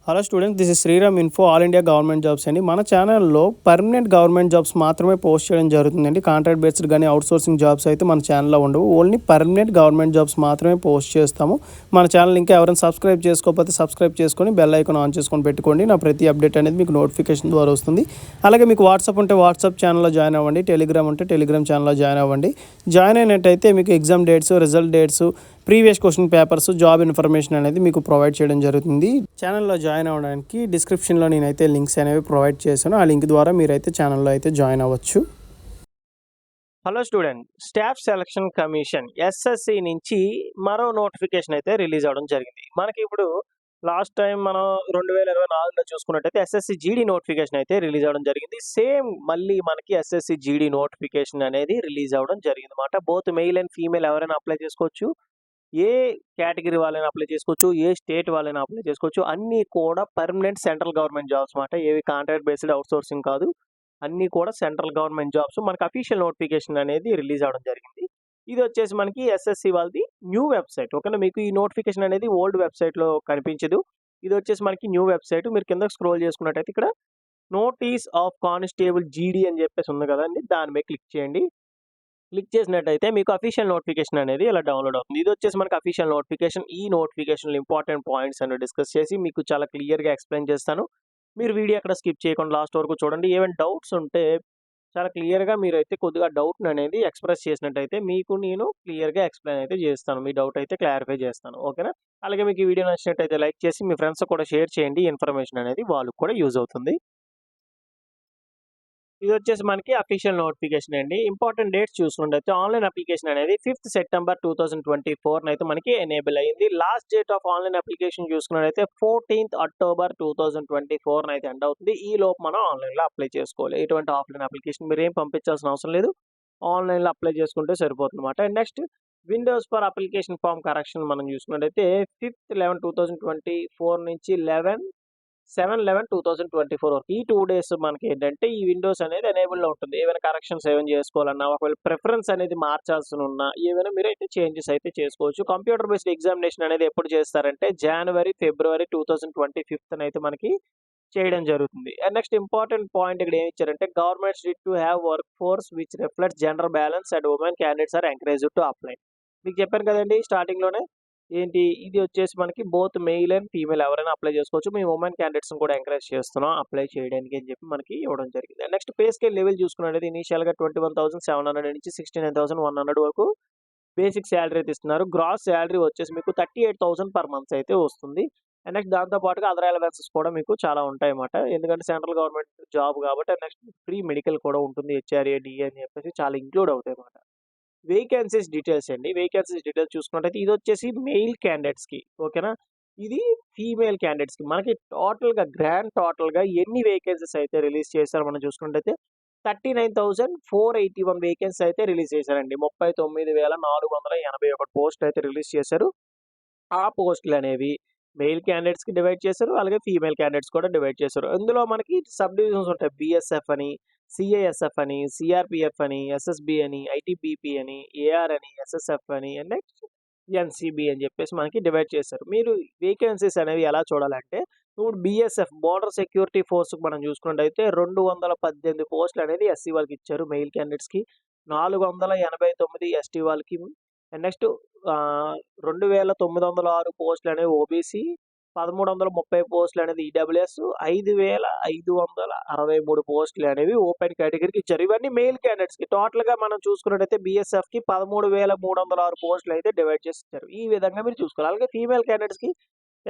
Hello students, this is Sriram info all India government jobs అండి. మన ఛానల్లో పర్మనెంట్ గవర్నమెంట్ జాబ్స్ మాత్రమే పోస్ట్ చేయడం జరుగుతుందండి. కాంట్రాక్ట్ బేస్డ్ కానీ అవుట్సోర్సింగ్ జాబ్స్ అయితే మన ఛానల్లో ఉండవు. ఓన్లీ పర్మనెంట్ గవర్నమెంట్ జాబ్స్ మాత్రమే పోస్ట్ చేస్తాము. మన ఛానల్ ఇంకా ఎవరైనా సబ్స్క్రైబ్ చేసుకోకపోతే సబ్స్క్రైబ్ చేసుకొని బెల్ ఐకాన్ ఆన్ చేసుకొని పెట్టుకోండి. నా ప్రతి అప్డేట్ అనేది మీకు నోటిఫికేషన్ ద్వారా వస్తుంది. అలాగే మీకు వాట్సాప్ ఉంటే వాట్సాప్ ఛానల్లో జాయిన్ అవ్వండి. టెలిగ్రామ్ ఉంటే టెలిగ్రామ్ ఛానల్లో జాయిన్ అవ్వండి. జాయిన్ అయినట్టయితే మీకు exam dates, result dates, previous question papers, job information అనేది మీకు ప్రొవైడ్ చేయడం జరుగుతుంది. ఛానల్లో జాయిన్ అవ్వడానికి డిస్క్రిప్షన్లో నేనైతే లింక్స్ అనేవి ప్రొవైడ్ చేశాను. ఆ లింక్ ద్వారా మీరైతే ఛానల్లో అయితే జాయిన్ అవ్వచ్చు. Hello student, staff selection commission SSC నుంచి మరో నోటిఫికేషన్ అయితే రిలీజ్ అవ్వడం జరిగింది. మనకి ఇప్పుడు లాస్ట్ టైం మనం 2024లో చూసుకున్నట్టయితే ఎస్ఎస్సి జీడీ నోటిఫికేషన్ అయితే రిలీజ్ అవ్వడం జరిగింది. సేమ్ మళ్ళీ మనకి ఎస్ఎస్సి జీడీ నోటిఫికేషన్ అనేది రిలీజ్ అవ్వడం జరిగింది అన్నమాట. బోత్ మెయిల్ అండ్ ఫీమేల్ ఎవరైనా అప్లై చేసుకోవచ్చు. ఏ కేటగిరీ వాళ్ళైనా అప్లై చేసుకోవచ్చు, ఏ స్టేట్ వాళ్ళైనా అప్లై చేసుకోవచ్చు. అన్నీ కూడా పర్మనెంట్ సెంట్రల్ గవర్నమెంట్ జాబ్స్ మాట. ఏవి కాంట్రాక్ట్ బేస్డ్ అవుట్సోర్సింగ్ కాదు. అన్నీ కూడా సెంట్రల్ గవర్నమెంట్ జాబ్స్. మనకు అఫీషియల్ నోటిఫికేషన్ అనేది రిలీజ్ అవ్వడం జరిగింది. ఇది వచ్చేసి మనకి ఎస్ఎస్సి వాళ్ళది న్యూ వెబ్సైట్. ఓకేనా, మీకు ఈ నోటిఫికేషన్ అనేది ఓల్డ్ వెబ్సైట్లో కనిపించదు. ఇది వచ్చేసి మనకి న్యూ వెబ్సైట్. మీరు కిందకి స్క్రోల్ చేసుకున్నట్టయితే ఇక్కడ నోటీస్ ఆఫ్ కానిస్టేబుల్ జీడీ అని చెప్పేసి ఉంది కదండి, దాని మీద క్లిక్ చేయండి. క్లిక్ చేసినట్టయితే మీకు అఫీషియల్ నోటిఫికేషన్ అనేది ఇలా డౌన్లోడ్ అవుతుంది. ఇది వచ్చేసి మనకి అఫీషియల్ నోటిఫికేషన్. ఈ నోటిఫికేషన్లో ఇంపార్టెంట్ పాయింట్స్ అని డిస్కస్ చేసి మీకు చాలా క్లియర్గా ఎక్స్ప్లెయిన్ చేస్తాను. మీరు వీడియో అక్కడ స్కిప్ చేయకుండా లాస్ట్ వరకు చూడండి. ఏమైనా డౌట్స్ ఉంటే చాలా క్లియర్గా మీరైతే కొద్దిగా డౌట్ అనేది ఎక్స్ప్రెస్ చేసినట్టయితే మీకు నేను క్లియర్గా ఎక్స్ప్లెయిన్ అయితే చేస్తాను. మీ డౌట్ అయితే క్లారిఫై చేస్తాను. ఓకేనా, అలాగే మీకు ఈ వీడియో నచ్చినట్టయితే లైక్ చేసి మీ ఫ్రెండ్స్ కూడా షేర్ చేయండి. ఇన్ఫర్మేషన్ అనేది వాళ్ళకు కూడా యూజ్ అవుతుంది. ఇది వచ్చేసి మనకి అఫీషియల్ నోటిఫికేషన్ అండి. ఇంపార్టెంట్ డేట్స్ చూసుకుంటే ఆన్లైన్ అప్లికేషన్ అనేది 5th సెప్టెంబర్ 2024 అయితే మనకి ఎనేబుల్ అయ్యింది. Last date of online application చూసుకున్నట్టయితే 14th అక్టోబర్ 2024 అయితే ఎండ్ అవుతుంది. ఈ లోపు మనం ఆన్లైన్లో అప్లై చేసుకోవాలి. ఎటువంటి ఆఫ్లైన్ అప్లికేషన్ మీరు ఏం పంపించాల్సిన అవసరం లేదు. ఆన్లైన్లో అప్లై చేసుకుంటే సరిపోతుంది అనమాట. And next windows for application form correction మనం చూసుకున్నట్టయితే 5th 11/2024 నుంచి 7/11/2024 వరకు ఈ 2 days మనకి ఏంటంటే ఈ విండోస్ అనేది ఎనేబుల్లో ఉంటుంది. ఏమైనా కరెక్షన్స్ ఏమైనా చేసుకోవాలన్నా, ఒకవేళ ప్రిఫరెన్స్ అనేది మార్చాల్సి ఉన్నా ఏమైనా మీరైతే చేంజెస్ అయితే చేసుకోవచ్చు. కంప్యూటర్ బేస్డ్ ఎగ్జామినేషన్ అనేది ఎప్పుడు చేస్తారంటే జనవరి, ఫిబ్రవరి 2025 అయితే మనకి చేయడం జరుగుతుంది. అండ్ నెక్స్ట్ ఇంపార్టెంట్ పాయింట్ ఇక్కడ ఏమి ఇచ్చారంటే government strict to have work force which reflects gender balance and women candidates are encouraged to apply. మీకు చెప్పాను కదండి స్టార్టింగ్లోనే, ఏంటి ఇది వచ్చేసి మనకి బోత్ మెయిల్ అండ్ ఫీమేల్ ఎవరైనా అప్లై చేసుకోవచ్చు. మేము ఉమెన్ క్యాండిడేట్స్ని కూడా ఎంకరేజ్ చేస్తున్నాం అప్లై చేయడానికి అని చెప్పి మనకి ఇవ్వడం జరిగింది. నెక్స్ట్ పే స్కేల్ లెవెల్ చూసుకున్నట్లయితే ఇనీషియల్గా 21,700 నుంచి 69,100 వరకు బేసిక్ శాలరీ అయితే ఇస్తున్నారు. గ్రాస్ శాలరీ వచ్చేసి మీకు 38,000 పర్ మంత్ అయితే వస్తుంది. అండ్ నెక్స్ట్ దాంతో పాటుగా అదర్ అలవెన్సెస్ కూడా మీకు చాలా ఉంటాయి అన్నమాట. ఎందుకంటే సెంట్రల్ గవర్నమెంట్ జాబ్ కాబట్టి. అండ్ నెక్స్ట్ ఫ్రీ మెడికల్ కూడా ఉంటుంది. హెచ్ఆర్ఏ, డిఏ అని చెప్పేసి చాలా ఇంక్లూడ్ అవుతాయి అన్నమాట. వేకెన్సీస్ డీటెయిల్స్ అండి. వేకెన్సీస్ డీటెయిల్స్ చూసుకున్నట్టయితే ఇది వచ్చేసి మెయిల్ క్యాండిడేట్స్కి. ఓకేనా, ఇది ఫీమేల్ క్యాండిడేట్స్కి. మనకి గ్రాండ్ టోటల్గా ఎన్ని వేకెన్సీస్ అయితే రిలీజ్ చేశారో మనం చూసుకున్నట్టయితే 39,481 వేకెన్సీ అయితే రిలీజ్ చేశారండి. 39,481 పోస్ట్ అయితే రిలీజ్ చేశారు. ఆ పోస్టులు అనేవి మెయిల్ క్యాండిడేట్స్కి డివైడ్ చేశారు. అలాగే ఫీమేల్ క్యాండిడేట్స్ కూడా డివైడ్ చేశారు. ఇందులో మనకి సబ్ డివిజన్స్ ఉంటాయి. బిఎస్ఎఫ్ అని, సిఐఎస్ఎఫ్ అని, సిఆర్పిఎఫ్ అని, ఎస్ఎస్బి అని, ఐటీబీపీ అని, ఏఆర్ అని, ఎస్ఎస్ఎఫ్ అని, అండ్ నెక్స్ట్ ఎన్సిబి అని చెప్పేసి మనకి డివైడ్ చేశారు. మీరు వేకెన్సీస్ అనేవి ఎలా చూడాలంటే ఇప్పుడు బిఎస్ఎఫ్ బోర్డర్ సెక్యూరిటీ ఫోర్స్కి మనం చూసుకున్నట్టయితే 218 పోస్టులు అనేది ఎస్సీ వాళ్ళకి ఇచ్చారు మెయిల్ క్యాండిడేట్స్కి. 489 ఎస్టీ వాళ్ళకి. అండ్ నెక్స్ట్ 2,906 పోస్టులు అనేవి ఓబీసీ, 1,330 పోస్టులు అనేది ఈడబ్ల్యూఎస్, 5,563 పోస్టులు అనేవి ఓపెన్ కేటగిరీకి ఇచ్చారు. ఇవన్నీ మెయిల్ క్యాండిడేట్స్కి. టోటల్గా మనం చూసుకున్నట్టయితే బిఎస్ఎఫ్కి 13,306 పోస్టులు అయితే డివైడ్ చేసి ఇచ్చారు. ఈ విధంగా మీరు చూసుకోవాలి. అలాగే ఫీమేల్ క్యాండిడేట్స్కి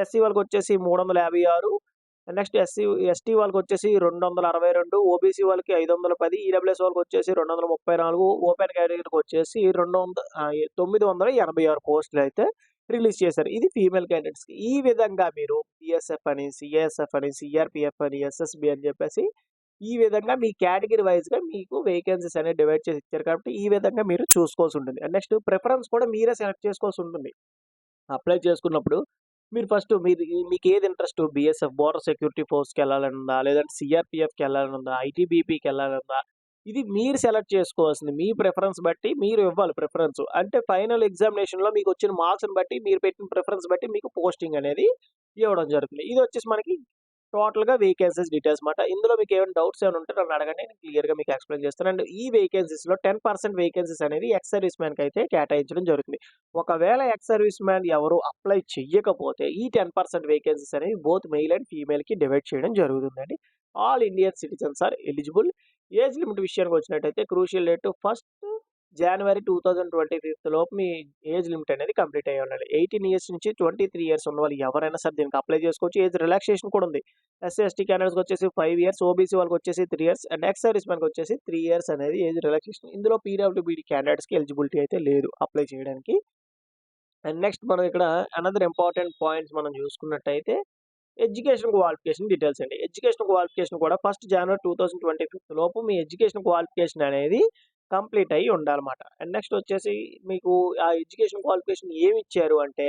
ఎస్సీ వాళ్ళకి వచ్చేసి 356, నెక్స్ట్ ఎస్టీ వాళ్ళకి వచ్చేసి 262, ఓబీసీ వాళ్ళకి 510, ఈడబ్ల్యూఎస్ వాళ్ళకి వచ్చేసి 234, ఓపెన్ కేటగిరీకి వచ్చేసి 986 పోస్టులు అయితే రిలీజ్ చేశారు. ఇది ఫీమేల్ క్యాండిడేట్స్కి. ఈ విధంగా మీరు బిఎస్ఎఫ్ అని, సిఎస్ఎఫ్ అని, సిఆర్పిఎఫ్ అని, ఎస్ఎస్బి అని చెప్పేసి ఈ విధంగా మీ కేటగిరీ వైజ్గా మీకు వేకెన్సీస్ అనేది డివైడ్ చేసి ఇచ్చారు. కాబట్టి ఈ విధంగా మీరు చూసుకోవాల్సి ఉంటుంది. అండ్ నెక్స్ట్ ప్రిఫరెన్స్ కూడా మీరే సెలెక్ట్ చేసుకోవాల్సి ఉంటుంది. అప్లై చేసుకున్నప్పుడు మీరు ఫస్ట్ మీకు ఏది ఇంట్రెస్ట్, బిఎస్ఎఫ్ బోర్డర్ సెక్యూరిటీ ఫోర్స్కి వెళ్ళాలని ఉందా, లేదంటే సిఆర్పిఎఫ్కి వెళ్ళాలని ఉందా, ఐటీబీపీకి వెళ్ళాలని ఉందా, ఇది మీరు సెలెక్ట్ చేసుకోవాల్సింది. మీ ప్రిఫరెన్స్ బట్టి మీరు ఇవ్వాలి ప్రిఫరెన్స్. అంటే ఫైనల్ ఎగ్జామినేషన్లో మీకు వచ్చిన మార్క్స్ని బట్టి మీరు పెట్టిన ప్రిఫరెన్స్ బట్టి మీకు పోస్టింగ్ అనేది ఇవ్వడం జరుగుతుంది. ఇది వచ్చేసి మనకి టోటల్‌గా వేకెన్సీస్ డీటెయిల్స్ మాట. ఇందులో మీకు ఏమైనా డౌట్స్ ఏమైనా ఉంటే నన్ను అడగండి. నేను క్లియర్‌గా మీకు ఎక్స్‌ప్లెయిన్ చేస్తాను. అండ్ ఈ వేకెన్సీస్‌లో 10% వేకెన్సీస్ అనేవి ఎక్స్ సర్వీస్ మ్యాన్‌కి అయితే కేటాయించడం జరుగుతుంది. ఒకవేళ ఎక్స్ సర్వీస్ మ్యాన్ ఎవరు అప్లై చెయ్యకపోతే ఈ 10% వేకెన్సీస్ అనేవి బోత్ మెయిల్ అండ్ ఫీమేల్‌కి డివైడ్ చేయడం జరుగుతుందండి. All Indian citizens are eligible. Age limit విషయానికి వచ్చినట్టయితే క్రూషియల్ డేట్ ఫస్ట్ జనవరి 2025 లోపు మీ ఏజ్ లిమిట్ అనేది కంప్లీట్ అయ్యి ఉండాలి. 18 ఇయర్స్ నుంచి 23 ఇయర్స్ ఉన్నవాళ్ళు ఎవరైనా సరే దీనికి అప్లై చేసుకోవచ్చు. ఏజ్ రిలాక్సేషన్ కూడా ఉంది. ఎస్సీ, ఎస్టీ క్యాండిడేట్స్‌కి వచ్చేసి 5 ఇయర్స్, ఓబీసీ వాళ్ళకొచ్చేసి 3 ఇయర్స్ అండ్ ఎక్స్ సర్వీస్ మ్యాన్‌కి వచ్చేసి 3 ఇయర్స్ అనేది ఏజ్ రిలాక్సేషన్. ఇందులో పీడబ్ల్యూబీడీ క్యాండిడేట్స్‌కి ఎలిజిబిలిటీ అయితే లేదు అప్లై చేయడానికి. అండ్ నెక్స్ట్ మనం ఇక్కడ అనదర్ ఇంపార్టెంట్ పాయింట్స్ మనం చూసుకున్నట్టయితే ఎడ్యుకేషన్ క్వాలిఫికేషన్ డీటెయిల్స్ అండి. ఎడ్యుకేషన్ క్వాలిఫికేషన్ కూడా ఫస్ట్ జనవరి 2025 లోపు మీ ఎడ్యుకేషన్ క్వాలిఫికేషన్ అనేది కంప్లీట్ అయ్యి ఉండాలన్నమాట. అండ్ నెక్స్ట్ వచ్చేసి మీకు ఆ ఎడ్యుకేషన్ క్వాలిఫికేషన్ ఏమి ఇచ్చారు అంటే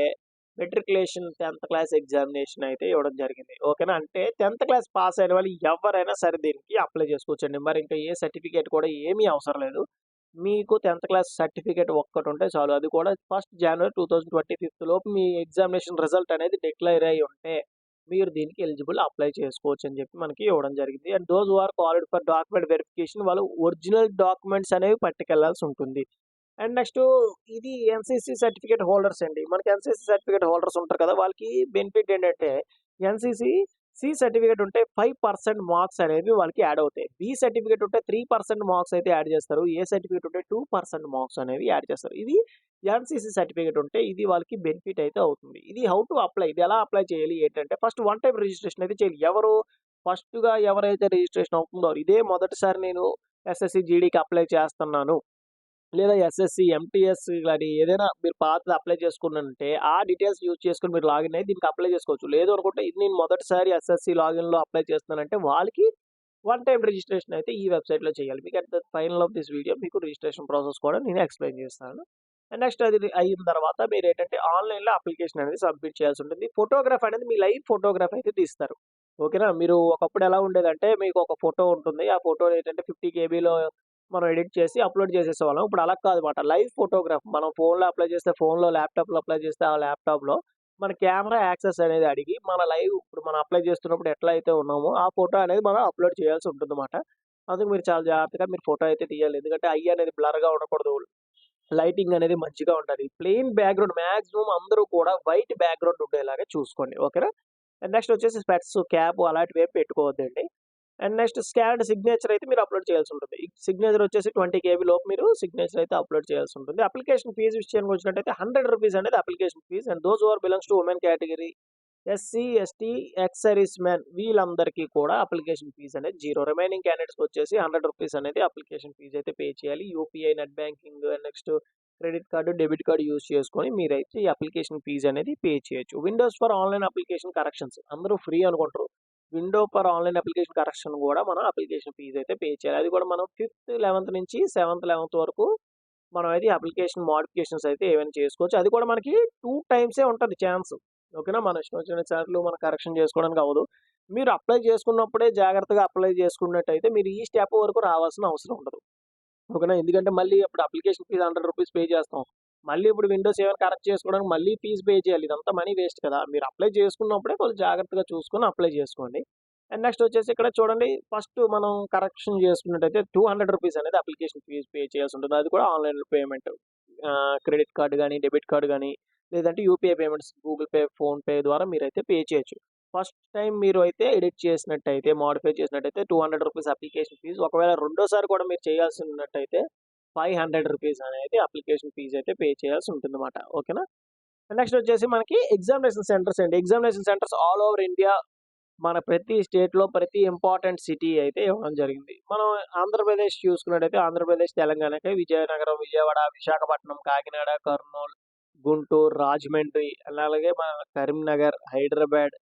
మెట్రికులేషన్ 10th క్లాస్ ఎగ్జామినేషన్ అయితే ఇవ్వడం జరిగింది. ఓకేనా? అంటే 10th క్లాస్ పాస్ అయిన వాళ్ళు ఎవరైనా సరే దీనికి అప్లై చేసుకోవచ్చండి. మరి ఇంకా ఏ సర్టిఫికేట్ కూడా ఏమీ అవసరం లేదు. మీకు 10th క్లాస్ సర్టిఫికేట్ ఒక్కటుంటే చాలు. అది కూడా ఫస్ట్ జనవరి 2025 లోపు మీ ఎగ్జామినేషన్ రిజల్ట్ అనేది డిక్లేర్ అయ్యి ఉంటే మీరు దీనికి ఎలిజిబుల్ అప్లై చేసుకోవచ్చు అని చెప్పి మనకి ఇవ్వడం జరిగింది. And those who are qualified for document verification వాళ్ళు ఒరిజినల్ డాక్యుమెంట్స్ అనేవి పట్టుకెళ్లాల్సి ఉంటుంది. అండ్ నెక్స్ట్ ఇది ఎన్‌సీసీ సర్టిఫికేట్ హోల్డర్స్ అండి. మనకి ఎన్‌సీసీ సర్టిఫికేట్ హోల్డర్స్ ఉంటారు కదా! వాళ్ళకి బెనిఫిట్ ఏంటంటే ఎన్‌సీసీ సి సర్టిఫికేట్ ఉంటే 5% మార్క్స్ అనేవి వాళ్ళకి యాడ్ అవుతాయి. బి సర్టిఫికేట్ ఉంటే 3% మార్క్స్ అయితే యాడ్ చేస్తారు. ఏ సర్టిఫికేట్ ఉంటే 2% మార్క్స్ అనేవి యాడ్ చేస్తారు. ఇది ఎన్‌సీసీ సర్టిఫికేట్ ఉంటే ఇది వాళ్ళకి బెనిఫిట్ అయితే అవుతుంది. ఇది హౌ టు అప్లై ఇది ఎలా అప్లై చేయాలి ఏంటంటే ఫస్ట్ వన్ టైమ్ రిజిస్ట్రేషన్ అయితే చేయాలి. ఫస్ట్‌గా ఎవరైతే రిజిస్ట్రేషన్ అవుతుందో ఇదే మొదటిసారి నేను ఎస్ఎస్‌సి, జీడీకి అప్లై చేస్తున్నాను. లేదా ఎస్ఎస్‌సి, ఎంటీఎస్ గాని ఏదైనా మీరు పాతది అప్లై చేసుకునుంటే, ఆ డీటెయిల్స్ యూజ్ చేసుకొని మీరు లాగిన్ అయ్యి దీనికి అప్లై చేసుకోవచ్చు. లేదు అనుకుంటే ఇది నేను మొదటిసారి ఎస్ఎస్‌సి లాగిన్‌లో అప్లై చేస్తున్నానంటే వాళ్ళకి వన్ టైమ్ రిజిస్ట్రేషన్ అయితే ఈ వెబ్‌సైట్‌లో చేయాలి. మీకు at the final of this video మీకు రిజిస్ట్రేషన్ ప్రాసెస్ కూడా నేను ఎక్స్‌ప్లెయిన్ చేస్తాను. అండ్ నెక్స్ట్ అది అయిన తర్వాత మీరేంటంటే ఆన్‌లైన్‌లో అప్లికేషన్ అనేది సబ్మిట్ చేయాల్సి ఉంటుంది. ఫోటోగ్రాఫ్ అనేది మీ లైవ్ ఫోటోగ్రాఫ్ అయితే తీస్తారు. ఓకేనా? మీరు ఒకప్పుడు ఎలా ఉండేదంటే మీకు ఒక ఫోటో ఉంటుంది. ఆ ఫోటో ఏంటంటే 50 కేబీలో మనం ఎడిట్ చేసి అప్‌లోడ్ చేసేసేవాళ్ళం. ఇప్పుడు అలా కాదన్నమాట. లైవ్ ఫోటోగ్రాఫ్ మనం ఫోన్‌లో అప్లై చేస్తే ఫోన్‌లో, ల్యాప్‌టాప్‌లో అప్లై చేస్తే ఆ ల్యాప్‌టాప్‌లో మన కెమెరా యాక్సెస్ అనేది అడిగి మన లైవ్ ఇప్పుడు మనం అప్లై చేస్తున్నప్పుడు ఎట్లా అయితే ఉన్నామో ఆ ఫోటో అనేది మనం అప్‌లోడ్ చేయాల్సి ఉంటుందన్నమాట. అందుకు మీరు చాలా జాగ్రత్తగా మీరు ఫోటో అయితే తీయాలి. ఎందుకంటే ఐ అనేది బ్లర్‌గా ఉండకూడదు. లైటింగ్ అనేది మంచిగా ఉండాలి. ప్లెయిన్ బ్యాక్‌గ్రౌండ్ మాక్సిమం అందరూ కూడా వైట్ బ్యాక్‌గ్రౌండ్ ఉండేలాగా చూసుకోండి. ఓకేనా? అండ్ నెక్స్ట్ వచ్చేసి స్పెట్స్, క్యాప్ అలాంటివేం పెట్టుకోవద్దండి. అండ్ నెక్స్ట్ స్కాన్డ్ సిగ్నేచర్ అయితే మీరు అప్‌లోడ్ చేయాల్సి ఉంటుంది. ఈ సిగ్నేచర్ వచ్చేసి 20 కేబీ లోపు మీరు సిగ్నేచర్ అయితే అప్‌లోడ్ చేయాల్సి ఉంటుంది. అప్లికేషన్ ఫీజ్ విషయానికి వచ్చినట్టయితే రూ. 100 అనేది application fee. And those who are belongs to women category, SC, ST, ex serviceman వీళ్ళందరికీ కూడా అప్లికేషన్ ఫీజ్ అనేది జీరో. రిమైనింగ్ క్యాండిడేట్స్‌కి వచ్చేసి రూ. 100 అనేది అప్లికేషన్ ఫీజ్ అయితే పే చేయాలి. UPI, net banking next credit card, debit card use చేసుకొని మీరైతే ఈ అప్లికేషన్ ఫీజ్ అనేది పే చేయొచ్చు. Windows for online application corrections అందరూ ఫ్రీ అనుకుంటారు. Window for online application correction గూడా మనం అప్లికేషన్ ఫీజ్ అయితే పే చేయాలి. అది కూడా మనం 5th, 11th నుంచి 7th, 11th వరకు మనమైతే అప్లికేషన్ మోడిఫికేషన్స్ అయితే ఏవైనా చేసుకోవచ్చు. అది కూడా మనకి 2 టైమ్సే ఉంటది ఛాన్స్. ఓకేనా? మన ఇష్టం వచ్చిన సార్లు మనం కరెక్షన్ చేసుకోవడానికి అవ్వదు. మీరు అప్లై చేసుకున్నప్పుడే జాగ్రత్తగా అప్లై చేసుకున్నట్టయితే మీరు ఈ స్టెప్ వరకు రావాల్సిన అవసరం ఉండదు. ఓకేనా? ఎందుకంటే మళ్ళీ అప్పుడు అప్లికేషన్ ఫీజ్ రూ. 100 పే చేస్తాం. మళ్ళీ ఇప్పుడు విండోస్ ఏమైనా కరెక్ట్ చేసుకోవడానికి మళ్ళీ ఫీజ్ పే చేయాలి. ఇదంతా మనీ వేస్ట్ కదా! మీరు అప్లై చేసుకున్నప్పుడే కొంచెం జాగ్రత్తగా చూసుకొని అప్లై చేసుకోండి. అండ్ నెక్స్ట్ వచ్చేసి ఇక్కడ చూడండి ఫస్ట్ మనం కరెక్షన్ చేసుకున్నట్టయితే రూ. 200 అనేది అప్లికేషన్ ఫీజ్ పే చేయాల్సి ఉంటుంది. అది కూడా ఆన్‌లైన్ పేమెంట్. క్రెడిట్ కార్డ్ గాని, డెబిట్ కార్డ్ గాని లేదంటే UPI payments Google pay, PhonePe ద్వారా మీరైతే పే చేయొచ్చు. ఫస్ట్ టైమ్ మీరు అయితే ఎడిట్ చేసినట్టయితే, మోడిఫై చేసినట్టయితే రూ. 200 అప్లికేషన్ ఫీజ్. ఒకవేళ రెండోసారి కూడా మీరు చేయాల్సి ఉన్నట్టయితే రూ. 500 అనేది అప్లికేషన్ ఫీజ్ అయితే పే చేయాల్సి ఉంటుందన్నమాట. ఓకేనా? నెక్స్ట్ వచ్చేసి మనకి ఎగ్జామినేషన్ సెంటర్స్ అండి. Examination centres all over India మన ప్రతి స్టేట్‌లో ప్రతి ఇంపార్టెంట్ సిటీ అయితే ఇవ్వడం జరిగింది. మనం ఆంధ్రప్రదేశ్ చూసుకున్నట్టయితే ఆంధ్రప్రదేశ్, తెలంగాణకి విజయనగరం, విజయవాడ, విశాఖపట్నం, కాకినాడ, కర్నూలు, గుంటూరు, రాజమండ్రి అలాగే మన కరీంనగర్, హైదరాబాద్,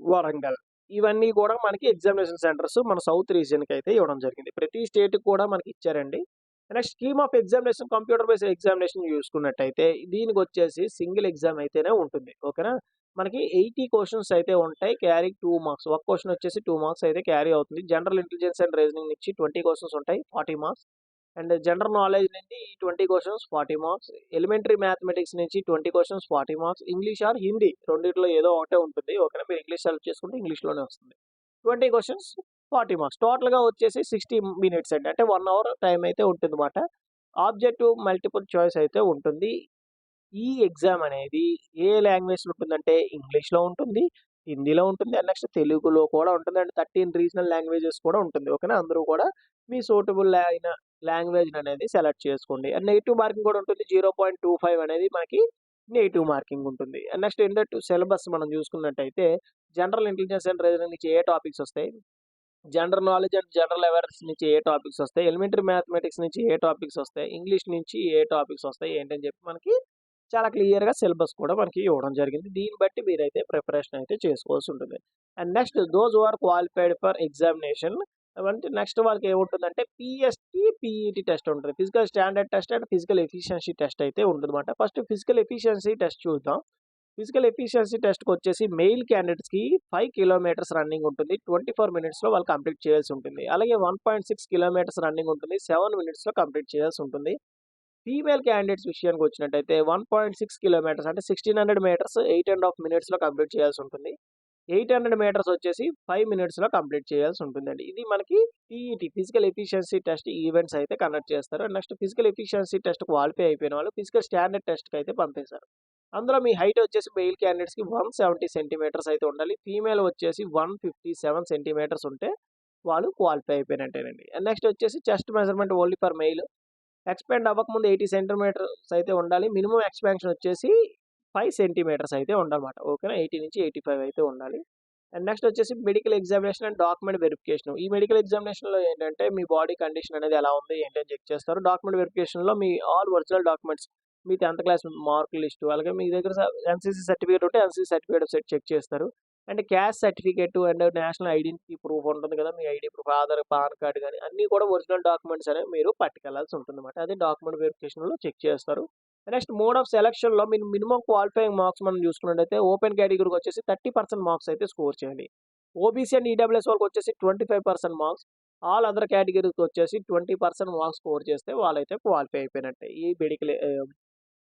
వరంగల్ ఇవన్నీ కూడా మనకి ఎగ్జామినేషన్ సెంటర్స్ మన సౌత్ రీజియన్‌కి అయితే ఇవ్వడం జరిగింది. ప్రతి స్టేట్‌కి కూడా మనకి ఇచ్చారండి. Next scheme of examination computer based examination చూసుకున్నట్టయితే దీనికొచ్చేసి సింగిల్ ఎగ్జామ్ అయితేనే ఉంటుంది. ఓకేనా? మనకి 80 క్వెషన్స్ అయితే ఉంటాయి. Carry 2 marks. ఒక క్వెషన్ వచ్చేసి 2 మార్క్స్ అయితే క్యారీ అవుతుంది. జనరల్ ఇంటెలిజెన్స్ అండ్ రీజనింగ్ నుంచి 20 క్వెషన్స్ ఉంటాయి. 40 మార్క్స్. అండ్ జనరల్ నాలెడ్జ్ నుంచి 20 క్వశ్చన్స్ 40 మార్క్స్, ఎలిమెంటరీ మ్యాథమెటిక్స్ నుంచి 20 questions 40 marks, English are Hindi రెండిట్లో ఏదో ఒకటే ఉంటుంది. ఓకేనా, మీరు ఇంగ్లీష్ సెలెక్ట్ చేసుకుంటే ఇంగ్లీష్లోనే వస్తుంది. 20 క్వశ్చన్స్ 40 మార్క్స్, టోటల్గా వచ్చేసి 60 మినిట్స్ అండి, అంటే 1 అవర్ టైం అయితే ఉంటుంది అనమాట. ఆబ్జెక్టివ్ మల్టిపుల్ చాయిస్ అయితే ఉంటుంది. ఈ ఎగ్జామ్ అనేది ఏ లాంగ్వేజ్లో ఉంటుందంటే ఇంగ్లీష్లో ఉంటుంది, హిందీలో ఉంటుంది, అండ్ నెక్స్ట్ తెలుగులో కూడా ఉంటుంది, అండ్ 13 రీజనల్ లాంగ్వేజెస్ కూడా ఉంటుంది. ఓకేనా, అందరూ కూడా మీ సూటబుల్ అయిన లాంగ్వేజ్ అనేది సెలెక్ట్ చేసుకోండి. అండ్ నెగిటివ్ మార్కింగ్ కూడా ఉంటుంది, 0.25 అనేది మనకి నెగిటివ్ మార్కింగ్ ఉంటుంది. అండ్ నెక్స్ట్ ఏంటంటే సిలబస్ మనం చూసుకున్నట్టయితే జనరల్ ఇంటెలిజెన్స్ అండ్ రీజనింగ్ నుంచి ఏ టాపిక్స్ వస్తాయి, general knowledge and general awareness నుంచి ఏ టాపిక్స్ వస్తాయి, ఎలిమెంటరీ మ్యాథమెటిక్స్ నుంచి ఏ టాపిక్స్ వస్తాయి, ఇంగ్లీష్ నుంచి ఏ టాపిక్స్ వస్తాయి ఏంటని చెప్పి మనకి చాలా క్లియర్గా సిలబస్ కూడా మనకి ఇవ్వడం జరిగింది. దీన్ని బట్టి మీరైతే ప్రిపరేషన్ అయితే చేసుకోవాల్సి ఉంటుంది. And next those who are qualified for examination అంటే నెక్స్ట్ వాళ్ళకి ఏముంటుందంటే పిఎస్టీ పీఈటీ టెస్ట్ ఉంటుంది, physical standard test and physical efficiency test అయితే ఉంటుందన్నమాట. ఫస్ట్ ఫిజికల్ ఎఫిషియన్సీ టెస్ట్ చూద్దాం. ఫిజికల్ ఎఫిషియన్సీ టెస్ట్కి వచ్చేసి మెయిల్ క్యాండిడేట్స్కి 5 కిలోమీటర్స్ రన్నింగ్ ఉంటుంది, 24 మినిట్స్లో వాళ్ళు కంప్లీట్ చేయాల్సి ఉంటుంది. అలాగే 1.6 కిలోమీటర్స్ రన్నింగ్ ఉంటుంది, 7 మినిట్స్లో కంప్లీట్ చేయాల్సి ఉంటుంది. ఫీమేల్ క్యాండిడేట్స్ విషయానికి వచ్చినట్టయితే 1.6 కిలోమీటర్స్ అంటే 1600 మీటర్స్ 8.5 మినిట్స్లో కంప్లీట్ చేయాల్సి ఉంటుంది. 800 మీటర్స్ వచ్చేసి 5 మినిట్స్లో కంప్లీట్ చేయాల్సి ఉంటుందండి. ఇది మనకి PET physical efficiency test events అయితే కండక్ట్ చేస్తారు. Next physical efficiency test qualify అయిపోయిన వాళ్ళు ఫిజికల్ స్టాండర్డ్ టెస్ట్కి అయితే పంపేశారు. అందులో మీ హైట్ వచ్చేసి మెయిల్ క్యాండిడేట్స్కి 170 సెంటీమీటర్స్ అయితే ఉండాలి, ఫీమేల్ వచ్చేసి 157 సెంటీమీటర్స్ ఉంటే వాళ్ళు క్వాలిఫై అయిపోయినట్టేనండి. అండ్ నెక్స్ట్ వచ్చేసి chest measurement only for male, expand అవ్వకముందు 80 సెంటీమీటర్స్ అయితే ఉండాలి, మినిమం ఎక్స్పాన్షన్ వచ్చేసి 5 సెంటీమీటర్స్ అయితే ఉండాలన్నమాట. ఓకేనా, 80 నుంచి 85 అయితే ఉండాలి. అండ్ నెక్స్ట్ వచ్చేసి medical examination and document verification. ఈ మెడికల్ ఎగ్జామినేషన్లో ఏంటంటే మీ బాడీ కండిషన్ అనేది ఎలా ఉంది ఏంటని చెక్ చేస్తారు. డాక్యుమెంట్ వెరిఫికేషన్లో మీ ఆల్ ఒరిజినల్ డాక్యుమెంట్స్, మీ 10th క్లాస్ మార్క్ లిస్టు, అలాగే మీ దగ్గర ఎన్సీసీ సర్టిఫికేట్ ఉంటే ఎన్సీసీ సర్టిఫికేట్ చెక్ చేస్తారు. And caste certificate and national identity proof ఉంటుంది కదా, మీ ID proof, Aadhaar, PAN card కానీ అన్నీ కూడా ఒరిజినల్ డాక్యుమెంట్స్ అనేవి మీరు పట్టుకెళ్లాల్సి ఉంటుంది అనమాట. అది డాక్యుమెంట్ వెరిఫికేషన్లో చెక్ చేస్తారు. నెక్స్ట్ మోడ్ ఆఫ్ సెలక్షన్లో మీరు మినిమం క్వాలిఫైయింగ్ మార్క్స్ మనం చూసుకున్నట్టయితే ఓపెన్ కేటగిరీకి వచ్చేసి 30% మార్క్స్ అయితే స్కోర్ చేయాలి. ఓబీసీ అండ్ ఈడబ్ల్యూఎస్ వాళ్ళకి వచ్చేసి 25% మార్క్స్, ఆల్ అదర్ కేటగిరీకి వచ్చేసి 20% మార్క్స్ స్కోర్ చేస్తే వాళ్ళైతే క్వాలిఫై అయిపోయినట్టే. ఈ మెడికల్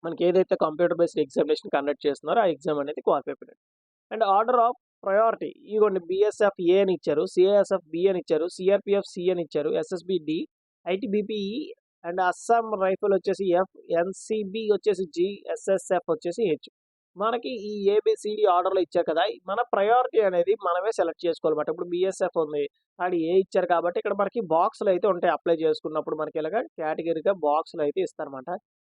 మనకి ఏదైతే కంప్యూటర్ బేస్డ్ ఎగ్జామినేషన్ కండక్ట్ చేస్తున్నారో ఆ ఎగ్జామ్ అనేది క్వాలిఫై అయిపోయినట్టు. అండ్ ఆర్డర్ ఆఫ్ ప్రయారిటీ ఇవ్వండి, బిఎస్ఎఫ్ ఏ అని ఇచ్చారు, సిఐఎస్ఎఫ్ బి అని ఇచ్చారు, సిఆర్పిఎఫ్ సి అని ఇచ్చారు, SSB D, ITBP E and Assam rifle వచ్చేసి ఎఫ్, ఎన్సిబి వచ్చేసి జి, ఎస్ఎస్ఎఫ్ వచ్చేసి హెచ్. మనకి ఈ ఏబిసిడి ఆర్డర్లో ఇచ్చారు కదా, మన ప్రయారిటీ అనేది మనమే సెలెక్ట్ చేసుకోవాలన్నమాట. ఇప్పుడు బిఎస్ఎఫ్ ఉంది, అది ఏ ఇచ్చారు కాబట్టి ఇక్కడ మనకి బాక్సులు అయితే ఉంటాయి. అప్లై చేసుకున్నప్పుడు మనకి ఇలాగ కేటగిరీగా బాక్సులు అయితే ఇస్తారన్నమాట.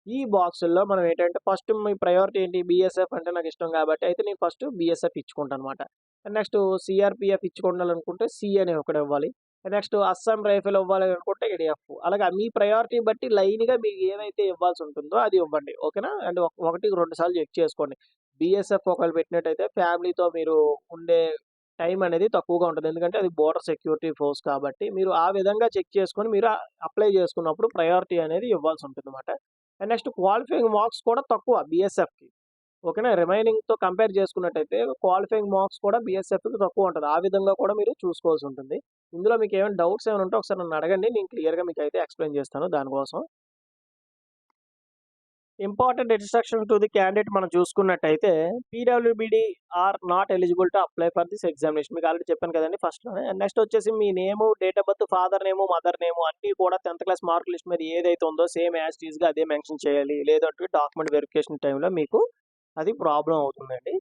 ఈ బాక్సుల్లో మనం ఏంటంటే ఫస్ట్ మీ ప్రయారిటీ ఏంటి, బీఎస్ఎఫ్ అంటే నాకు ఇష్టం కాబట్టి అయితే నేను ఫస్ట్ బీఎస్ఎఫ్ ఇచ్చుకుంటాను అనమాట. నెక్స్ట్ సిఆర్పిఎఫ్ ఇచ్చుకోవాలనుకుంటే సి అని ఒకటి ఇవ్వాలి. నెక్స్ట్ అస్సాం రైఫిల్ ఇవ్వాలి అనుకుంటే ఎడిఎఫ్. అలాగే మీ ప్రయారిటీ బట్టి లైన్గా మీకు ఏదైతే ఇవ్వాల్సి ఉంటుందో అది ఇవ్వండి. ఓకేనా, అండ్ 1-2 సార్లు చెక్ చేసుకోండి. బీఎస్ఎఫ్ ఒకవేళ పెట్టినట్టయితే ఫ్యామిలీతో మీరు ఉండే టైం అనేది తక్కువగా ఉంటుంది, ఎందుకంటే అది బోర్డర్ సెక్యూరిటీ ఫోర్స్ కాబట్టి మీరు ఆ విధంగా చెక్ చేసుకొని మీరు అప్లై చేసుకున్నప్పుడు ప్రయారిటీ అనేది ఇవ్వాల్సి ఉంటుంది అనమాట. అండ్ నెక్స్ట్ క్వాలిఫైయింగ్ మార్క్స్ కూడా తక్కువ బీఎస్ఎఫ్కి. ఓకేనా, రిమైనింగ్తో కంపేర్ చేసుకున్నట్టయితే క్వాలిఫైయింగ్ మార్క్స్ కూడా బీఎస్ఎఫ్కి తక్కువ ఉంటుంది. ఆ విధంగా కూడా మీరు చూసుకోవాల్సి ఉంటుంది. ఇందులో మీకు ఏమైనా డౌట్స్ ఏమైనా ఉంటే ఒకసారి నన్ను అడగండి, నేను క్లియర్గా మీకు అయితే ఎక్స్ప్లెయిన్ చేస్తాను దానికోసం. Important instruction to the candidate మనం చూసుకున్నట్టయితే PWBD are not eligible to apply for this examination. మీకు ఆల్రెడీ చెప్పాను కదండి ఫస్ట్లోనే. అండ్ నెక్స్ట్ వచ్చేసి మీ name, date of birth, father name, mother name అన్నీ కూడా 10th క్లాస్ మార్క్ లిస్ట్ మీద ఏదైతే ఉందో సేమ్ యాజ్ టీజ్గా అదే మెన్షన్ చేయాలి, లేదంటే డాక్యుమెంట్ వెరిఫికేషన్ టైంలో మీకు అది ప్రాబ్లం అవుతుందండి.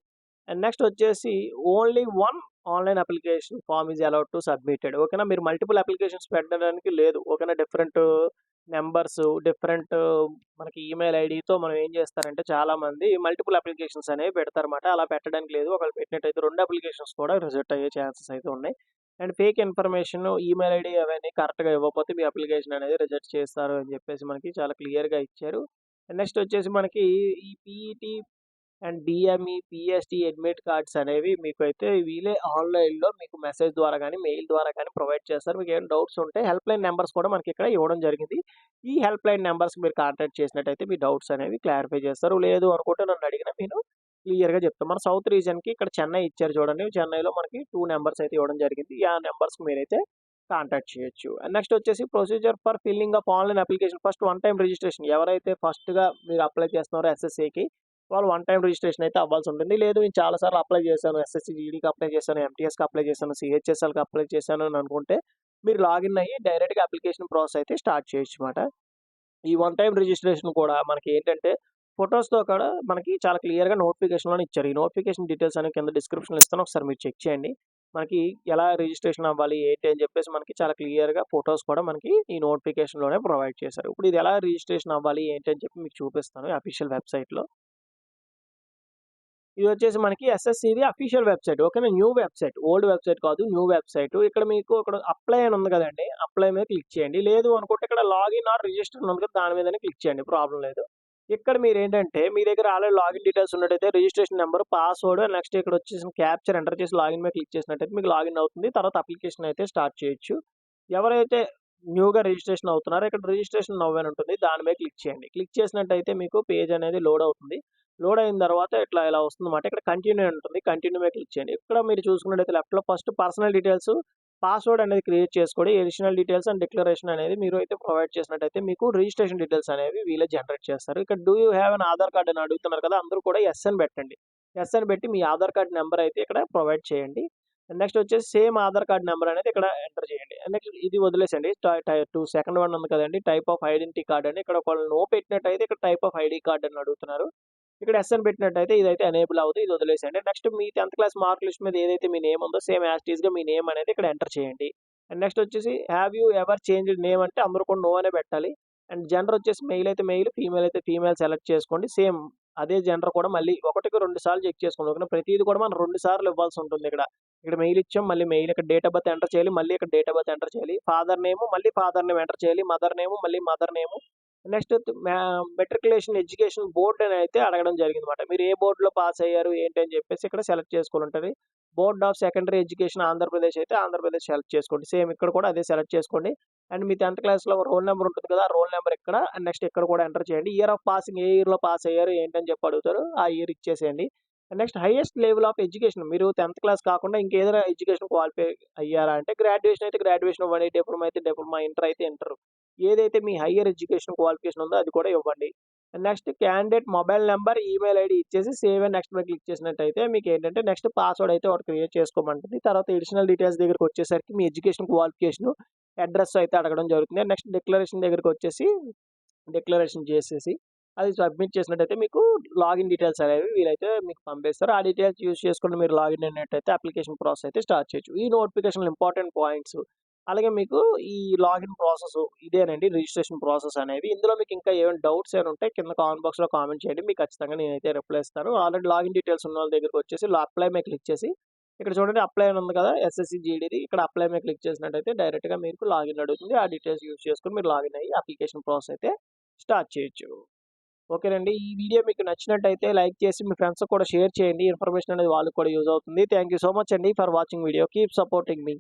అండ్ నెక్స్ట్ వచ్చేసి only 1 online application form is allowed to submitted. ఓకేనా, మీరు మల్టిపుల్ అప్లికేషన్స్ పెట్టడానికి లేదు. ఓకేనా, డిఫరెంట్ నెంబర్స్, డిఫరెంట్ మనకి ఈమెయిల్ ఐడితో మనం ఏం చేస్తారంటే చాలామంది మల్టిపుల్ అప్లికేషన్స్ అనేవి పెడతారన్నమాట. అలా పెట్టడానికి లేదు. ఒకవేళ పెట్టినట్టయితే 2 అప్లికేషన్స్ కూడా రిజెక్ట్ అయ్యే ఛాన్సెస్ అయితే ఉన్నాయి. And fake information, email ID అవన్నీ కరెక్ట్గా ఇవ్వకపోతే మీ అప్లికేషన్ అనేది రిజెక్ట్ చేస్తారు అని చెప్పేసి మనకి చాలా క్లియర్గా ఇచ్చారు. నెక్స్ట్ వచ్చేసి మనకి ఈ PET and DME, PST admit cards అనేవి మీకు అయితే వీళ్ళే ఆన్లైన్లో మీకు మెసేజ్ ద్వారా కానీ మెయిల్ ద్వారా కానీ ప్రొవైడ్ చేస్తారు. మీకు ఏమైనా డౌట్స్ ఉంటే హెల్ప్ లైన్ నెంబర్స్ కూడా మనకి ఇక్కడ ఇవ్వడం జరిగింది. ఈ హెల్ప్ లైన్ నెంబర్స్కి మీరు కాంటాక్ట్ చేసినట్టయితే మీ డౌట్స్ అనేవి క్లారిఫై చేస్తారు. లేదు అనుకుంటే నన్ను అడిగినా నేను క్లియర్గా చెప్తాను. మన సౌత్ రీజన్కి ఇక్కడ చెన్నై ఇచ్చారు చూడండి, చెన్నైలో మనకి 2 నెంబర్స్ అయితే ఇవ్వడం జరిగింది. ఆ నెంబర్స్కి మీరైతే కాంటాక్ట్ చేయొచ్చు. అండ్ నెక్స్ట్ వచ్చేసి procedure for filling of online application. First one time registration. ఎవరైతే ఫస్ట్‌గా మీరు అప్లై చేస్తున్నారో ఎస్ఎస్‌సికి వాళ్ళు వన్ టైమ్ రిజిస్ట్రేషన్ అయితే అవ్వాల్సి ఉంటుంది. లేదు నేను చాలా సార్లు అప్లై చేశాను. ఎస్ఎస్‌సి జీడీకి అప్లై చేశాను, ఎంటీఎస్‌కి అప్లై చేశాను, సీహెచ్ఎస్ఎల్‌కి అప్లై చేశాను అని అనుకుంటే మీరు లాగిన్ అయ్యి డైరెక్ట్‌గా అప్లికేషన్ ప్రాసెస్ అయితే స్టార్ట్ చేయొచ్చన్నమాట. ఈ వన్ టైమ్ రిజిస్ట్రేషన్ కూడా మనకి ఏంటంటే ఫోటోస్‌తో కూడా మనకి చాలా క్లియర్‌గా నోటిఫికేషన్‌లోనే ఇచ్చారు. ఈ నోటిఫికేషన్ డీటెయిల్స్ అనేవి కింద డిస్క్రిప్షన్‌లో ఇస్తాను. ఒకసారి మీరు చెక్ చేయండి. మనకి ఎలా రిజిస్ట్రేషన్ అవ్వాలి ఏంటి అని చెప్పేసి మనకి చాలా క్లియర్‌గా ఫోటోస్ కూడా మనకి ఈ నోటిఫికేషన్‌లోనే ప్రొవైడ్ చేశారు. ఇప్పుడు ఇది ఎలా రిజిస్ట్రేషన్ అవ్వాలి ఏంటి అని చెప్పి మీకు చూపిస్తాను అఫీషియల్ వెబ్‌సైట్‌లో. ఇది వచ్చేసి మనకి ఎస్ఎస్‌సిది అఫీషియల్ వెబ్‌సైట్. ఓకేనా. New website. ఓల్డ్ వెబ్‌సైట్ కాదు. New website. ఇక్కడ మీకు ఇక్కడ అప్లై అని ఉంది కదండీ. అప్లై మీద క్లిక్ చేయండి. లేదు అనుకుంటే ఇక్కడ లాగిన్ ఆర్ రిజిస్టర్ అని ఉంది కదా! దాని మీదనే క్లిక్ చేయండి. ప్రాబ్లమ్ లేదు. ఇక్కడ మీరేంటంటే మీ దగ్గర ఆల్రెడీ లాగిన్ డీటెయిల్స్ ఉన్నట్టయితే రిజిస్ట్రేషన్ నంబర్, పాస్వర్డ్ నెక్స్ట్ ఇక్కడ వచ్చేసిన క్యాప్చర్ ఎంటర్ చేసి లాగిన్ మీద క్లిక్ చేసినట్టయితే మీకు లాగిన్ అవుతుంది. తర్వాత అప్లికేషన్ అయితే స్టార్ట్ చేయొచ్చు. ఎవరైతే న్యూగా రిజిస్ట్రేషన్ అవుతున్నారో ఇక్కడ రిజిస్ట్రేషన్ నౌ అని ఉంటుంది. దాని మీద క్లిక్ చేయండి. క్లిక్ చేసినట్టయితే మీకు పేజ్ అనేది లోడ్ అవుతుంది. లోడ్ అయిన తర్వాత ఇలా వస్తుందన్నమాట. ఇక్కడ కంటిన్యూ అని ఉంటుంది. కంటిన్యూ మీద క్లిక్ చేయండి. ఇక్కడ మీరు చూసుకున్నట్టయితే లెఫ్ట్‌లో ఫస్ట్ పర్సనల్ డీటెయిల్స్, పాస్వర్డ్ అనేది క్రియేట్ చేసుకోండి. అడిషనల్ డీటెయిల్స్ అండ్ డిక్లరేషన్ అనేది మీరు అయితే ప్రొవైడ్ చేసినట్టయితే మీకు రిజిస్ట్రేషన్ డీటెయిల్స్ అనేవి వీళ్ళే జనరేట్ చేస్తారు. ఇక్కడ do you have an Aadhaar card అని అడుగుతున్నారు కదా! అందరూ కూడా యెస్ అని పెట్టండి. యెస్ అని పెట్టి మీ ఆధార్ కార్డ్ నంబర్ అయితే ఇక్కడ ప్రొవైడ్ చేయండి. నెక్స్ట్ వచ్చేసి సేమ్ ఆధార్ కార్డ్ నంబర్ అనేది ఇక్కడ ఎంటర్ చేయండి. నెక్స్ట్ ఇది వదిలేసండి. 2 సెకండ్ వన్ ఉంది కదండీ! టైప్ ఆఫ్ ఐడెంటిటీ కార్డ్ అని ఇక్కడ ఒకవేళ నో పెట్టినట్టయితే ఇక్కడ టైప్ ఆఫ్ ఐడీ కార్డ్ అని అడుగుతున్నారు. ఇక్కడ యెస్ అని పెట్టినట్టయితే ఇదైతే ఎనేబుల్ అవ్వదు. ఇది వదిలేసేయండి. నెక్స్ట్ మీ 10th క్లాస్ మార్క్ లిస్ట్ మీద ఏదైతే మీ నేమ్ ఉందో సేమ్ యాజ్ ఇట్ ఈస్‌గా మీ నేమ్ అనేది ఇక్కడ ఎంటర్ చేయండి. అండ్ నెక్స్ట్ వచ్చేసి have you ever changed name అంటే అందరూ కూడా నో అనే పెట్టాలి. అండ్ జెండర్ వచ్చేసి మెయిల్ అయితే మెయిల్, ఫీమేల్ అయితే ఫీమేల్ సెలెక్ట్ చేసుకోండి. సేమ్ అదే జెండర్ కూడా మళ్ళీ ఒకటికి 2 సార్లు చెక్ చేసుకోండి. ఓకేనా. ప్రతీది కూడా మనం 2 సార్లు ఇవ్వాల్సి ఉంటుంది ఇక్కడ. ఇక్కడ మెయిల్ ఇచ్చాం. మళ్ళీ మెయిల్ ఇక్కడ డేట్ ఆఫ్ బర్త్ ఎంటర్ చేయాలి. మళ్ళీ ఇక్కడ డేట్ ఆఫ్ బర్త్ ఎంటర్ చేయాలి. ఫాదర్ నేమ్ మళ్ళీ ఫాదర్ నేమ్ ఎంటర్ చేయాలి. మదర్ నేమ్ మళ్ళీ mother name. Next matriculation education board అని అయితే అడగడం జరిగిందన్నమాట. మీరు ఏ బోర్డ్‌లో పాస్ అయ్యారు ఏంటి అని చెప్పేసి ఇక్కడ సెలెక్ట్ చేసుకోవాలి ఉంటది. Board of secondary education Andhra Pradesh అయితే ఆంధ్రప్రదేశ్ సెలెక్ట్ చేసుకోండి. సేమ్ ఇక్కడ కూడా అదే సెలెక్ట్ చేసుకోండి. అండ్ మీ 10th క్లాస్‌లో రోల్ నంబర్ ఉంటుంది కదా! ఆ రోల్ నంబర్ ఇక్కడ అండ్ నెక్స్ట్ ఇక్కడ కూడా ఎంటర్ చేయండి. ఇయర్ ఆఫ్ పాసింగ్ ఏ ఇయర్‌లో పాస్ అయ్యారు ఏంటని చెప్పి అడుగుతారు. ఆ ఇయర్ ఇచ్చేసేయండి. Next highest level of education మీరు 10th క్లాస్ కాకుండా ఇంకేదైనా ఎడ్యుకేషన్ క్వాలిఫై అయ్యారా అంటే గ్రాడ్యుయేషన్ అయితే గ్రాడ్యుయేషన్ ఇవ్వండి. డిప్లొమా అయితే డిప్లొమా, ఇంటర్ అయితే ఇంటర్. ఏదైతే మీ హైయర్ ఎడ్యుకేషన్ క్వాలిఫికేషన్ ఉందో అది కూడా ఇవ్వండి. Next candidate mobile number, email ID ఇచ్చేసి సేవ్ అండ్ నెక్స్ట్ మీద క్లిక్ చేసినట్టయితే మీకు ఏంటంటే నెక్స్ట్ పాస్వర్డ్ అయితే ఒకటి క్రియేట్ చేసుకోమంటుంది. తర్వాత అడిషనల్ డీటెయిల్స్ దగ్గరికి వచ్చేసరికి మీ ఎడ్యుకేషన్ క్వాలిఫికేషన్, అడ్రస్ అయితే అడగడం జరుగుతుంది. నెక్స్ట్ డిక్లరేషన్ దగ్గరికి వచ్చేసి డిక్లరేషన్ చేసేసి అది సబ్మిట్ చేసినట్టయితే మీకు లాగిన్ డీటెయిల్స్ అనేవి వీలైతే మీకు పంపిస్తారు. ఆ డీటెయిల్స్ యూజ్ చేసుకొని మీరు లాగిన్ అయినట్టయితే అప్లికేషన్ ప్రాసెస్ అయితే స్టార్ట్ చేయొచ్చు. ఈ నోటిఫికేషన్‌లో ఇంపార్టెంట్ పాయింట్స్ అలాగే మీకు ఈ లాగిన్ ప్రాసెస్ ఇదేనండి రిజిస్ట్రేషన్ ప్రాసెస్ అనేవి. ఇందులో మీకు ఇంకా ఏమైనా డౌట్స్ ఏమైనా ఉంటే కింద కామెంట్ బాక్స్‌లో కామెంట్ చేయండి. మీకు ఖచ్చితంగా నేనైతే రిప్లై ఇస్తాను. ఆల్రెడీ లాగిన్ డీటెయిల్స్ ఉన్నోళ్ళ దగ్గరికి వచ్చేసి అప్లై మీద క్లిక్ చేసి ఇక్కడ చూడండి అప్లై అని ఉంది కదా! ఎస్ఎస్‌సి జీడీది. ఇక్కడ అప్లై మీద క్లిక్ చేసినట్టయితే డైరెక్ట్‌గా మీకు లాగిన్ అడుగుతుంది. ఆ డీటెయిల్స్ యూజ్ చేసుకొని మీరు లాగిన్ అయ్యి అప్లికేషన్ ప్రాసెస్ అయితే స్టార్ట్ చేయొచ్చు. ఓకేనండి. ఈ వీడియో మీకు నచ్చినట్టయితే లైక్ చేసి మీ ఫ్రెండ్స్‌కి కూడా షేర్ చేయండి. ఇన్ఫర్మేషన్ అనేది వాళ్ళకి కూడా యూజ్ అవుతుంది. థాంక్ యూ సో మచ్ అండి for watching video. Keep supporting me.